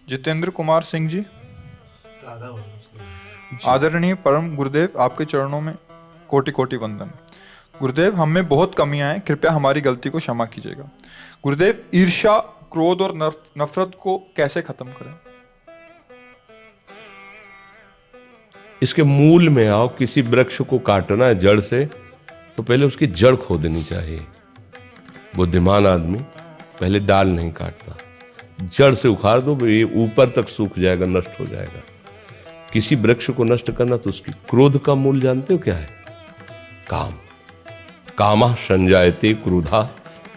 जितेंद्र कुमार सिंह जी। आदरणीय परम गुरुदेव, आपके चरणों में कोटि कोटि वंदन। गुरुदेव, हम में बहुत कमियां हैं, कृपया हमारी गलती को क्षमा कीजिएगा। गुरुदेव, ईर्ष्या, क्रोध और नफरत को कैसे खत्म करें? इसके मूल में आओ। किसी वृक्ष को काटना है जड़ से, तो पहले उसकी जड़ खोदनी चाहिए। बुद्धिमान आदमी पहले डाल नहीं काटता, जड़ से उखाड़ दो, ये ऊपर तक सूख जाएगा, नष्ट हो जाएगा। किसी वृक्ष को नष्ट करना तो उसकी क्रोध का मूल जानते हो क्या है? काम। कामः संजायते क्रोधा,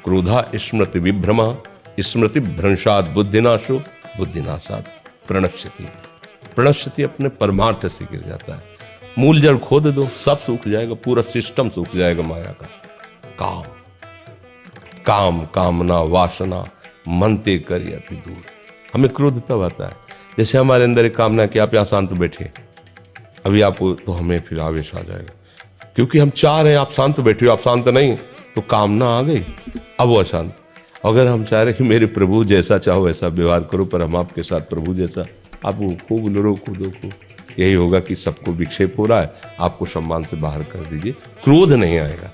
क्रोधा स्मृति विभ्रमा, स्मृति भ्रंशात् बुद्धिनाशो, बुद्धिनाशात् प्रणश्यति। प्रणश्यति अपने परमार्थ से गिर जाता है। मूल जड़ खोद दो, सब सूख जाएगा, पूरा सिस्टम सूख जाएगा माया का। काम, काम, कामना, वासना मनते करिए अति दूर। हमें क्रोध तब आता है जैसे हमारे अंदर एक कामना है कि आप यहाँ शांत बैठिए, अभी आप, तो हमें फिर आवेश आ जाएगा, क्योंकि हम चाह रहे हैं आप शांत बैठे हो, आप शांत नहीं, तो कामना आ गई, अब वो अशांत। अगर हम चाह रहे हैं कि मेरे प्रभु जैसा चाहो वैसा व्यवहार करो, पर हम आपके साथ प्रभु जैसा, आप खूब लड़ो कूदो को, यही होगा कि सबको विक्षेप हो रहा है, आपको सम्मान से बाहर कर दीजिए, क्रोध नहीं आएगा।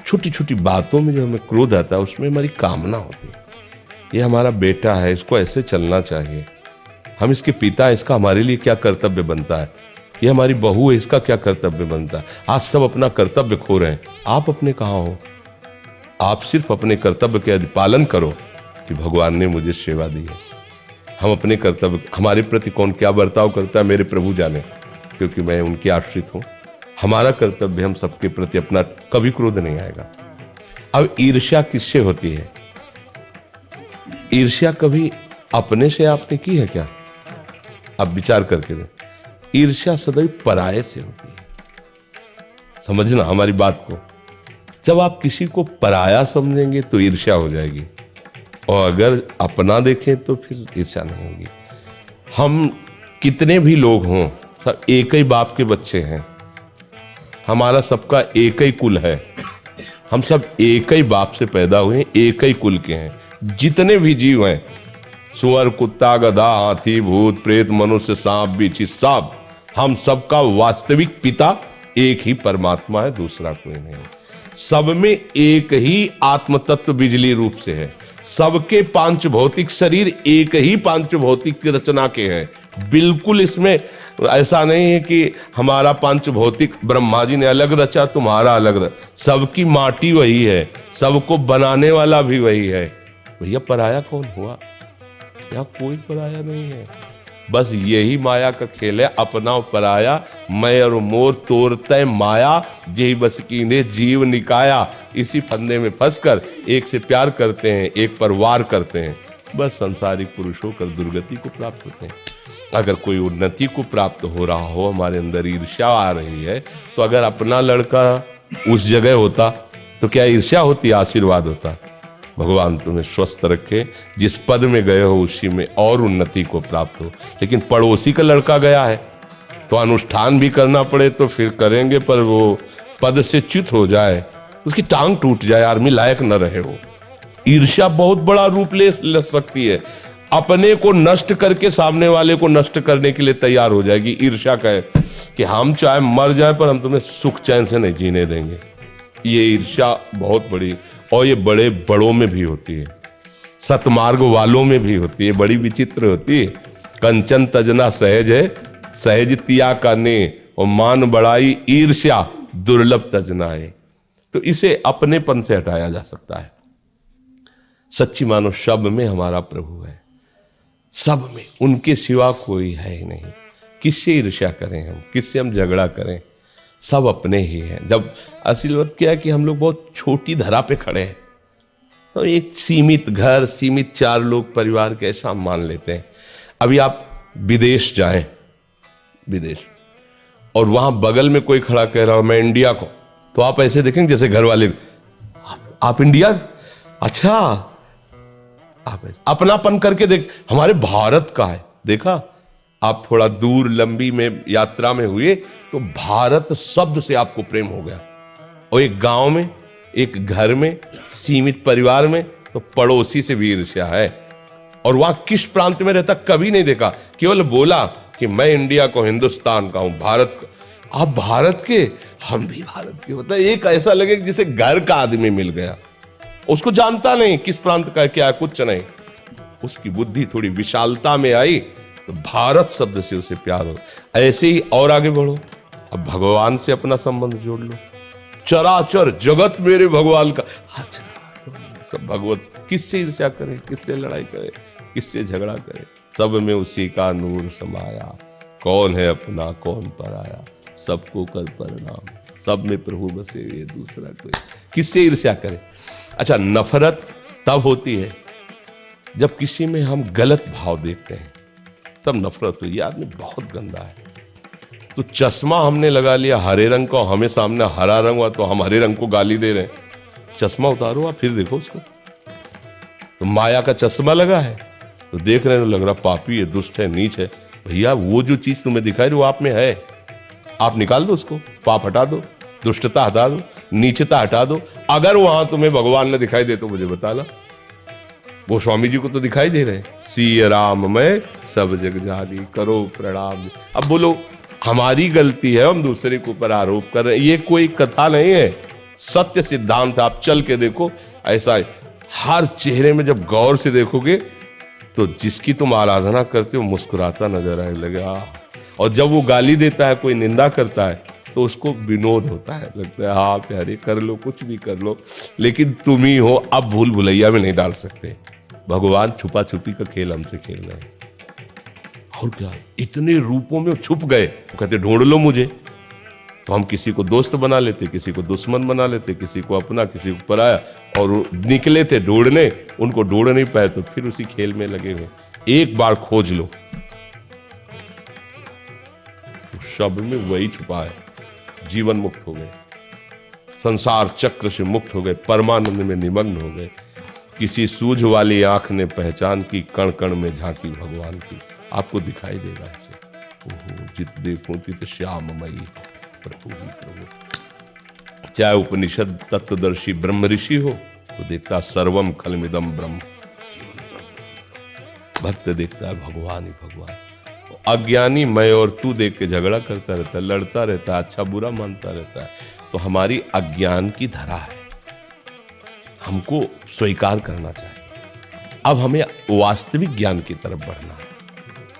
छोटी छोटी बातों में जो हमें क्रोध आता है उसमें हमारी कामना होती है। ये हमारा बेटा है, इसको ऐसे चलना चाहिए, हम इसके पिता हैं, इसका हमारे लिए क्या कर्तव्य बनता है, ये हमारी बहू है, इसका क्या कर्तव्य बनता है। आज सब अपना कर्तव्य खो रहे हैं, आप अपने कहाँ हो? आप सिर्फ अपने कर्तव्य के पालन करो कि भगवान ने मुझे सेवा दी है। हम अपने कर्तव्य, हमारे प्रति कौन क्या बर्ताव करता है मेरे प्रभु जाने, क्योंकि मैं उनके आश्रित हूं। हमारा कर्तव्य हम सबके प्रति अपना, कभी क्रोध नहीं आएगा। अब ईर्ष्या किससे होती है? ईर्ष्या कभी अपने से आपने की है क्या? अब विचार करके दो। ईर्ष्या सदैव पराये से होती है। समझना हमारी बात को। जब आप किसी को पराया समझेंगे तो ईर्ष्या हो जाएगी, और अगर अपना देखें तो फिर ईर्ष्या नहीं होगी। हम कितने भी लोग हों, सब एक ही बाप के बच्चे हैं, हमारा सबका एक ही कुल है, हम सब एक ही बाप से पैदा हुए, एक ही कुल के हैं। जितने भी जीव हैं, सुअर, कुत्ता, गधा, हाथी, भूत, प्रेत, मनुष्य, सांप, बिच्छू, सब, हम सबका वास्तविक पिता एक ही परमात्मा है, दूसरा कोई नहीं है। सब में एक ही आत्म तत्व बिजली रूप से है। सबके पांच भौतिक शरीर एक ही पांच भौतिक रचना के हैं। बिल्कुल इसमें ऐसा नहीं है कि हमारा पांच भौतिक ब्रह्मा जी ने अलग रचा, तुम्हारा अलग। सबकी माटी वही है, सबको बनाने वाला भी वही है। भैया पराया कौन हुआ? यहाँ कोई पराया नहीं है, बस यही माया का खेल है। अपना और पराया, मैं और मोर तोरते माया, यही बस कीने जीव निकाया। इसी फंदे में फंसकर एक से प्यार करते हैं, एक पर वार करते हैं, बस संसारिक पुरुष होकर दुर्गति को प्राप्त होते हैं। अगर कोई उन्नति को प्राप्त हो रहा हो, हमारे अंदर ईर्ष्या आ रही है, तो अगर अपना लड़का उस जगह होता तो क्या ईर्ष्या होती? आशीर्वाद होता। भगवान तुम्हें स्वस्थ रखे, जिस पद में गए हो उसी में और उन्नति को प्राप्त हो। लेकिन पड़ोसी का लड़का गया है तो अनुष्ठान भी करना पड़े तो फिर करेंगे, पर वो पद से च्युत हो जाए, उसकी टांग टूट जाए, आर्मी लायक न रहे वो। ईर्ष्या बहुत बड़ा रूप ले सकती है। अपने को नष्ट करके सामने वाले को नष्ट करने के लिए तैयार हो जाएगी। ईर्ष्या कहे कि हम चाहे मर जाए पर हम तुम्हें सुख चैन से नहीं जीने देंगे। ये ईर्ष्या बहुत बड़ी, और ये बड़े बड़ों में भी होती है, सतमार्ग वालों में भी होती है, बड़ी विचित्र होती है। कंचन तजना सहज है, सहज तिया का ने, और मान बढ़ाई ईर्ष्या दुर्लभ तजना है। तो इसे अपनेपन से हटाया जा सकता है। सच्ची मानो सब में हमारा प्रभु है, सब में, उनके सिवा कोई है ही नहीं। किससे ईर्ष्या करें हम, किससे हम झगड़ा करें? सब अपने ही हैं। जब असल बात क्या है कि हम लोग बहुत छोटी धरा पे खड़े हैं, तो एक सीमित घर, सीमित चार लोग परिवार के ऐसा मान लेते हैं। अभी आप विदेश जाएं, विदेश, और वहां बगल में कोई खड़ा कह रहा हो मैं इंडिया को, तो आप ऐसे देखेंगे जैसे घर वाले, आप इंडिया, अच्छा, आप अपनापन करके देख, हमारे भारत का है। देखा, आप थोड़ा दूर लंबी में यात्रा में हुए तो भारत शब्द से आपको प्रेम हो गया। और एक गांव में, एक घर में, सीमित परिवार में, तो पड़ोसी से भी ईर्ष्या है। और वहां किस प्रांत में रहता कभी नहीं देखा, केवल बोला कि मैं इंडिया को हिंदुस्तान का हूं, भारत का। आप भारत के, हम भी भारत के। मतलब एक ऐसा लगे कि जैसे घर का आदमी मिल गया। उसको जानता नहीं किस प्रांत का है, क्या है, कुछ नहीं। उसकी बुद्धि थोड़ी विशालता में आई तो भारत शब्द से उसे प्यार हो। ऐसे ही और आगे बढ़ो, अब भगवान से अपना संबंध जोड़ लो। चराचर जगत मेरे भगवान का। अच्छा, सब भगवत। किससे ईर्ष्या करे, किससे लड़ाई करे, किससे झगड़ा करे, सब में उसी का नूर समाया। कौन है अपना कौन पराया, सबको कर प्रणाम, सब में प्रभु बसे हुए, दूसरा कोई। किससे ईर्ष्या करे। अच्छा, नफरत तब होती है जब किसी में हम गलत भाव देखते हैं, तब नफरत हुई। ये आदमी बहुत गंदा है। तो चश्मा हमने लगा लिया हरे रंग का, हमें सामने हरा रंग हुआ तो हम हरे रंग को गाली दे रहे हैं। चश्मा उतारो आप, फिर देखो उसको। तो माया का चश्मा लगा है तो देख रहे हैं तो लग रहा पापी है, दुष्ट है, नीच है। भैया वो जो चीज तुम्हें दिखाई रही वो आप में है, आप निकाल दो उसको, पाप हटा दो, दुष्टता हटा दो, नीचता हटा दो। अगर वहां तुम्हें भगवान ने दिखाई दे तो मुझे बताना। वो स्वामी जी को तो दिखाई दे रहे, सिय राम मैं सब जग जानी, करो प्रणाम। अब बोलो हमारी गलती है, हम दूसरे के ऊपर आरोप कर रहे हैं। ये कोई कथा नहीं है, सत्य सिद्धांत है। आप चल के देखो, ऐसा है। हर चेहरे में जब गौर से देखोगे तो जिसकी तुम आराधना करते हो मुस्कुराता नजर आने लगेगा। और जब वो गाली देता है, कोई निंदा करता है तो उसको विनोद होता है, लगता है हाँ प्यारे कर लो, कुछ भी कर लो, लेकिन तुम ही हो। अब भूल भुलैया में नहीं डाल सकते। भगवान छुपा छुपी का खेल हमसे खेल रहे हैं। और क्या, इतने रूपों में छुप गए। वो कहते ढूंढ लो मुझे। तो हम किसी को दोस्त बना लेते, किसी को दुश्मन बना लेते, किसी को अपना, किसी को पराया। और निकले थे ढूंढने, उनको ढूंढ नहीं पाए तो फिर उसी खेल में लगे हुए। एक बार खोज लो तो सब में वही छुपा है। जीवन मुक्त हो गए, संसार चक्र से मुक्त हो गए, परमानंद में निमग्न हो गए। किसी सूझ वाली आंख ने पहचान की, कण कण में झांकी भगवान की। आपको दिखाई देगा ऐसे। ओहो, जित देखूं तित श्याममयी, प्रभु ही प्रभु। चाहे उपनिषद तत्वदर्शी ब्रह्म ऋषि हो तो देखता सर्वम खलमिदम ब्रह्म। भक्त देखता है भगवान ही भगवान। अज्ञानी मैं और तू देख के झगड़ा करता रहता है, लड़ता रहता है, अच्छा बुरा मानता रहता है। तो हमारी अज्ञान की धरा है, हमको स्वीकार करना चाहिए। अब हमें वास्तविक ज्ञान की तरफ बढ़ना है।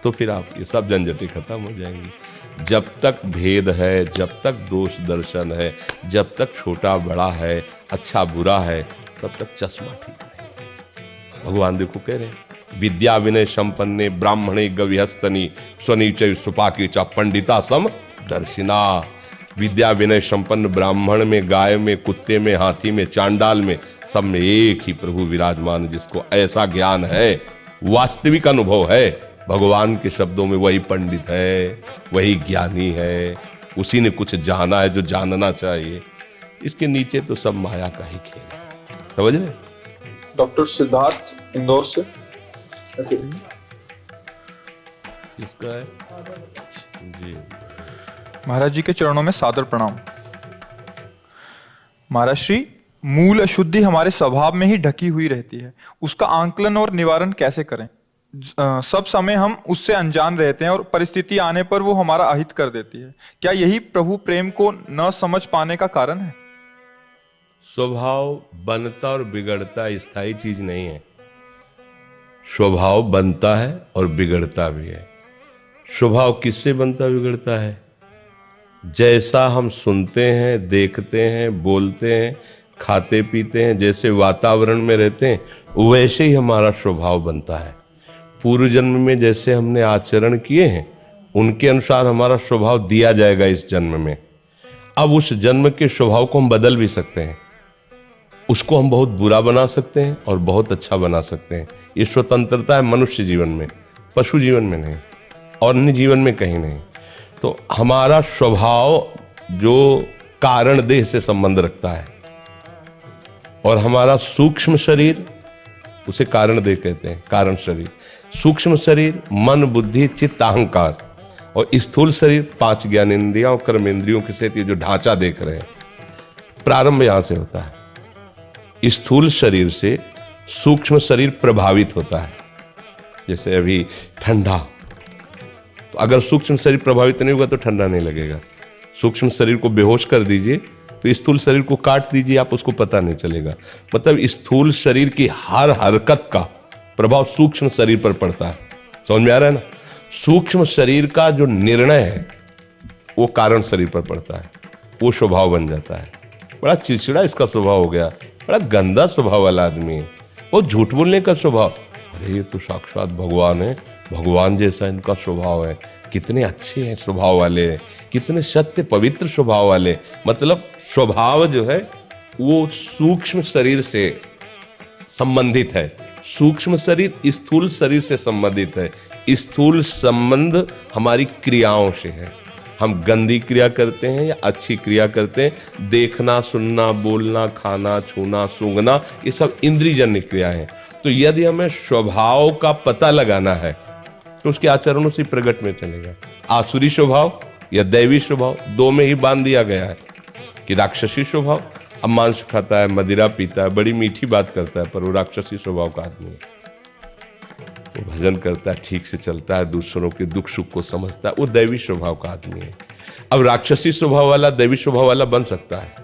तो फिर आप ये सब झंझटें खत्म हो जाएंगी। जब तक भेद है, जब तक दोष दर्शन है, जब तक छोटा बड़ा है, अच्छा बुरा है, तब तक चश्मा ठीक नहीं। भगवान देखो कह रहे हैं, विद्या विनय संपन्ने ब्राह्मणे गविहस्तनी स्वनीचय सुपाकी चा पंडिता सम दर्शिना। विद्या विनय संपन्न ब्राह्मण में, गाय में, कुत्ते में, हाथी में, चांडाल में, सब में एक ही प्रभु विराजमान। जिसको ऐसा ज्ञान है, वास्तविक अनुभव है भगवान के शब्दों में, वही पंडित है, वही ज्ञानी है। उसी ने कुछ जाना है जो जानना चाहिए। इसके नीचे तो सब माया का ही खेल है। समझ रहे? डॉक्टर सिद्धार्थ इंदौर से। किसका है जी? महाराज जी के चरणों में सादर प्रणाम। महाराज श्री, मूल अशुद्धि हमारे स्वभाव में ही ढकी हुई रहती है, उसका आंकलन और निवारण कैसे करें? सब समय हम उससे अनजान रहते हैं और परिस्थिति आने पर वो हमारा अहित कर देती है। क्या यही प्रभु प्रेम को न समझ पाने का कारण है? स्वभाव बनता और बिगड़ता स्थायी चीज नहीं है। स्वभाव बनता है और बिगड़ता भी है। स्वभाव किससे बनता बिगड़ता है? जैसा हम सुनते हैं, देखते हैं, बोलते हैं, खाते पीते हैं, जैसे वातावरण में रहते हैं, वैसे ही हमारा स्वभाव बनता है। पूर्व जन्म में जैसे हमने आचरण किए हैं, उनके अनुसार हमारा स्वभाव दिया जाएगा इस जन्म में। अब उस जन्म के स्वभाव को हम बदल भी सकते हैं। उसको हम बहुत बुरा बना सकते हैं और बहुत अच्छा बना सकते हैं। ये स्वतंत्रता है मनुष्य जीवन में, पशु जीवन में नहीं और अन्य जीवन में कहीं नहीं। तो हमारा स्वभाव जो कारण देह से संबंध रखता है, और हमारा सूक्ष्म शरीर, उसे कारण देह कहते हैं, कारण शरीर। सूक्ष्म शरीर मन, बुद्धि, चित्त, अहंकार, और स्थूल शरीर 5 ज्ञानेंद्रियों, कर्मेंद्रियों के साथ ये जो ढांचा देख रहे हैं, प्रारंभ यहां से होता है। स्थूल शरीर से सूक्ष्म शरीर प्रभावित होता है। जैसे अभी ठंडा, तो अगर सूक्ष्म शरीर प्रभावित नहीं होगा तो ठंडा नहीं लगेगा। सूक्ष्म शरीर को बेहोश कर दीजिए तो स्थूल शरीर को काट दीजिए, आप उसको पता नहीं चलेगा। मतलब स्थूल शरीर की हर हरकत का प्रभाव सूक्ष्म शरीर पर पड़ता है। समझ में आ रहा है ना? सूक्ष्म शरीर का जो निर्णय है वो कारण शरीर पर पड़ता है, वो स्वभाव बन जाता है। बड़ा चिड़चिड़ा इसका स्वभाव हो गया, बड़ा गंदा स्वभाव वाला आदमी है, वो झूठ बोलने का स्वभाव। अरे ये तो साक्षात भगवान है, भगवान जैसा इनका स्वभाव है, कितने अच्छे हैं स्वभाव वाले, कितने सत्य पवित्र स्वभाव वाले। मतलब स्वभाव जो है वो सूक्ष्म शरीर से संबंधित है, सूक्ष्म शरीर स्थूल शरीर से संबंधित है। स्थूल संबंध हमारी क्रियाओं से है, हम गंदी क्रिया करते हैं या अच्छी क्रिया करते हैं। देखना, सुनना, बोलना, खाना, छूना, सूंघना, ये सब इंद्रियजन्य क्रिया है। तो यदि हमें स्वभाव का पता लगाना है तो उसके आचरणों से प्रकट में चलेगा। आसुरी स्वभाव या दैवी स्वभाव, दो में ही बांध दिया गया है कि राक्षसी स्वभाव, अब मांस खाता है, मदिरा पीता है, बड़ी मीठी बात करता है, पर वो राक्षसी स्वभाव का आदमी है। वो भजन करता है, ठीक से चलता है, दूसरों के दुख सुख को समझता है, वो दैवी स्वभाव का आदमी है। अब राक्षसी स्वभाव वाला दैवी स्वभाव वाला बन सकता है,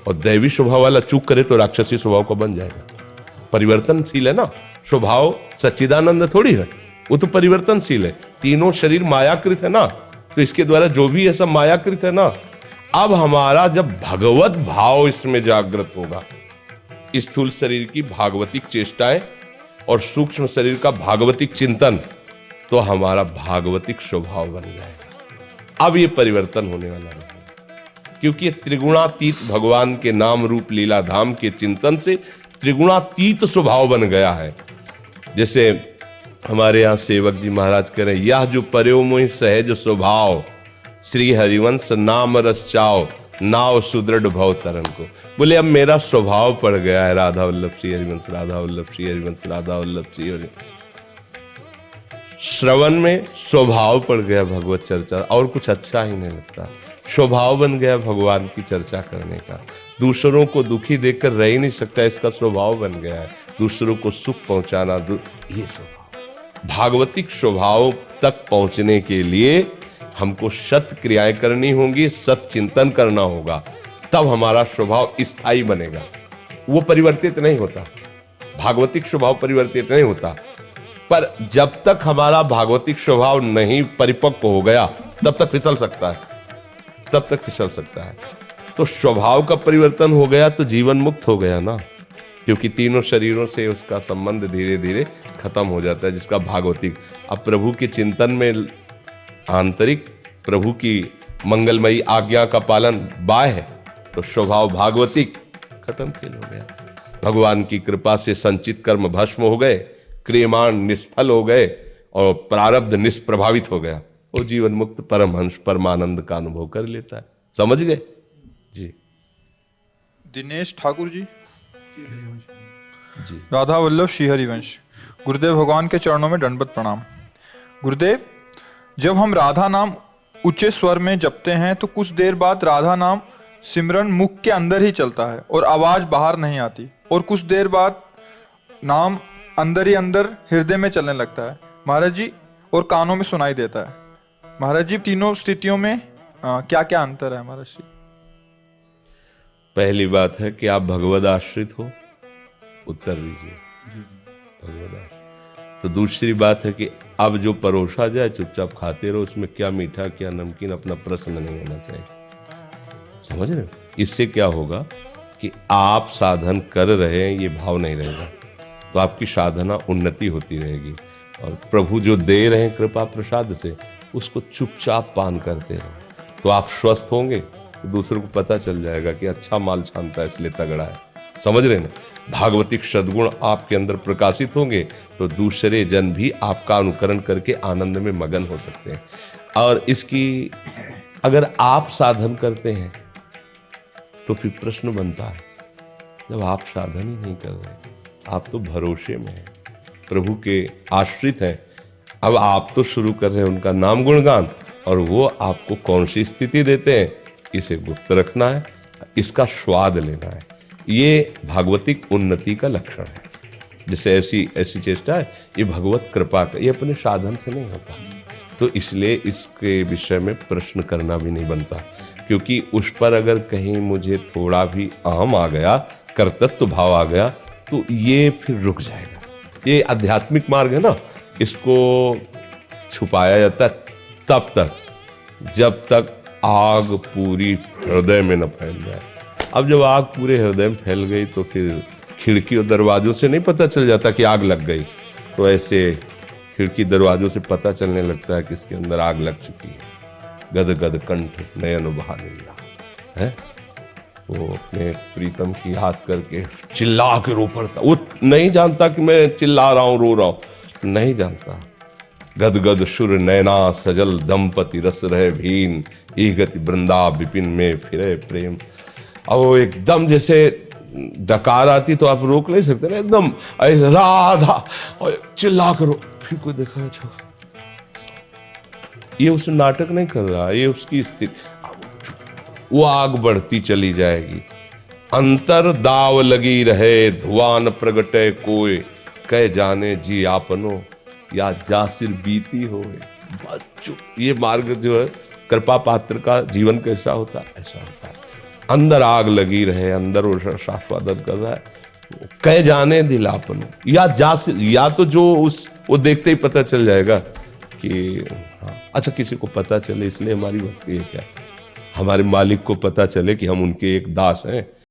और दैवी स्वभाव वाला चूक करे तो राक्षसी स्वभाव का बन जाएगा। परिवर्तनशील है ना स्वभाव, सच्चिदानंद थोड़ी है, वो तो परिवर्तनशील है। तीनों शरीर मायाकृत है ना, तो इसके द्वारा जो भी है सब मायाकृत है ना। अब हमारा जब भगवत भाव इसमें जागृत होगा, स्थूल शरीर की भागवतिक चेष्टाएं और सूक्ष्म शरीर का भागवतिक चिंतन, तो हमारा भागवतिक स्वभाव बन जाएगा। अब ये परिवर्तन होने वाला है, क्योंकि ये त्रिगुणातीत भगवान के नाम रूप लीला धाम के चिंतन से त्रिगुणातीत स्वभाव बन गया है। जैसे हमारे यहाँ सेवक जी महाराज कह रहे हैं, यह जो पर्यो मोहि सहज स्वभाव, श्री हरिवंश नाम रस चाओ, नाव सुदृढ़ भव तरन को। बोले अब मेरा स्वभाव पड़ गया है राधा वल्लभ श्री हरिवंश, राधा वल्लभ श्री हरिवंश, राधा वल्लभ श्री हरिवंश। श्रवण में स्वभाव पड़ गया भगवत चर्चा, और कुछ अच्छा ही नहीं लगता। स्वभाव बन गया भगवान की चर्चा करने का। दूसरों को दुखी देखकर रह ही नहीं सकता, इसका स्वभाव बन गया है। दूसरों को सुख पहुंचाना, ये स्वभाव। भागवतिक स्वभाव तक पहुंचने के लिए हमको सत क्रियाएं करनी होंगी, सत चिंतन करना होगा, तब हमारा स्वभाव स्थायी बनेगा। वो परिवर्तित नहीं होता, भागवतिक स्वभाव परिवर्तित नहीं होता। पर जब तक हमारा भागवतिक स्वभाव नहीं परिपक्व हो गया तब तक फिसल सकता है, तब तक फिसल सकता है। तो स्वभाव का परिवर्तन हो गया तो जीवन मुक्त हो गया ना, क्योंकि तीनों शरीरों से उसका संबंध धीरे धीरे खत्म हो जाता है, जिसका भागवतिक। अब प्रभु के चिंतन में आंतरिक प्रभु की मंगलमयी आज्ञा का पालन बाह्य, तो स्वभाव भागवतिक खत्म खेल हो गया। भगवान की कृपा से संचित कर्म भस्म हो गए, क्रियमाण निष्फल हो गए और प्रारब्ध निष्प्रभावित हो गया। वो जीवन मुक्त परमहंस परमानंद का अनुभव कर लेता है। समझ गए जी? दिनेश ठाकुर जी, राधा वल्लभ श्री हरिवंश। गुरुदेव भगवान के चरणों में दंडवत प्रणाम। गुरुदेव, जब हम राधा नाम ऊंचे स्वर में जपते हैं तो कुछ देर बाद राधा नाम सिमरन मुख के अंदर ही चलता है और आवाज बाहर नहीं आती, और कुछ देर बाद नाम अंदर ही अंदर हृदय में चलने लगता है महाराज जी, और कानों में सुनाई देता है। महाराज जी, तीनों स्थितियों में क्या क्या अंतर है महाराज जी? पहली बात है कि आप भगवद आश्रित हो, उत्तर दीजिए भगवद आश्रित। तो दूसरी बात है कि अब जो परोसा जाए चुपचाप खाते रहो, उसमें क्या मीठा क्या नमकीन अपना प्रश्न नहीं होना चाहिए। समझ रहे हो? इससे क्या होगा कि आप साधन कर रहे हैं ये भाव नहीं रहेगा, तो आपकी साधना उन्नति होती रहेगी, और प्रभु जो दे रहे हैं कृपा प्रसाद से उसको चुपचाप पान करते रहो, तो आप स्वस्थ होंगे, तो दूसरों को पता चल जाएगा कि अच्छा माल छानता है इसलिए तगड़ा है। समझ रहे ना? भागवतिक सद्गुण आपके अंदर प्रकाशित होंगे तो दूसरे जन भी आपका अनुकरण करके आनंद में मगन हो सकते हैं। और इसकी अगर आप साधन करते हैं तो फिर प्रश्न बनता है, जब आप साधन ही नहीं कर रहे, आप तो भरोसे में हैं, प्रभु के आश्रित हैं, अब आप तो शुरू कर रहे हैं उनका नाम गुणगान, और वो आपको कौन सी स्थिति देते हैं इसे गुप्त रखना है, इसका स्वाद लेना है। ये भागवतिक उन्नति का लक्षण है। जैसे ऐसी ऐसी चेष्टा है, ये भगवत कृपा का, ये अपने साधन से नहीं होता। तो इसलिए इसके विषय में प्रश्न करना भी नहीं बनता, क्योंकि उस पर अगर कहीं मुझे थोड़ा भी अहम आ गया, कर्तृत्व भाव आ गया, तो ये फिर रुक जाएगा। ये आध्यात्मिक मार्ग है ना, इसको छुपाया जाता है तब तक जब तक आग पूरी हृदय में न फैल जाए। अब जब आग पूरे हृदय में फैल गई तो फिर खिड़की और दरवाजों से नहीं पता चल जाता कि आग लग गई, तो ऐसे खिड़की दरवाजों से पता चलने लगता है कि इसके अंदर आग लग चुकी है। गद गद कंठ नयन बहा नीला है, वो अपने प्रीतम की याद करके चिल्ला के रो पड़ता। वो नहीं जानता कि मैं चिल्ला रहा हूँ, रो रहा हूँ, नहीं जानता। गद गद शुर नैना सजल दंपति रस रहे भीन, ई गति वृंदा विपिन में फिरे प्रेम। अब वो एकदम जैसे डकार आती तो आप रोक नहीं सकते ना, एकदम राधा और चिल्ला करो, फिर कोई देखा अच्छा, ये उस नाटक नहीं कर रहा, ये उसकी स्थिति। वो आग बढ़ती चली जाएगी, अंतर दाव लगी रहे, धुआं न प्रगटे कोय, कह जाने जी आपनो या जासिर बीती हो। बस चुप। ये मार्ग जो है कृपा पात्र का जीवन कैसा होता है, ऐसा होता है। अंदर आग लगी रहे, अंदर वो शास्वादन कर रहा है, कह जाने दिल आपनो या जासिर, या तो जो उस वो देखते ही पता चल जाएगा कि हाँ, अच्छा किसी को पता चले, इसलिए हमारी भक्ति है क्या, हमारे मालिक को पता चले कि हम उनके एक दास हैं।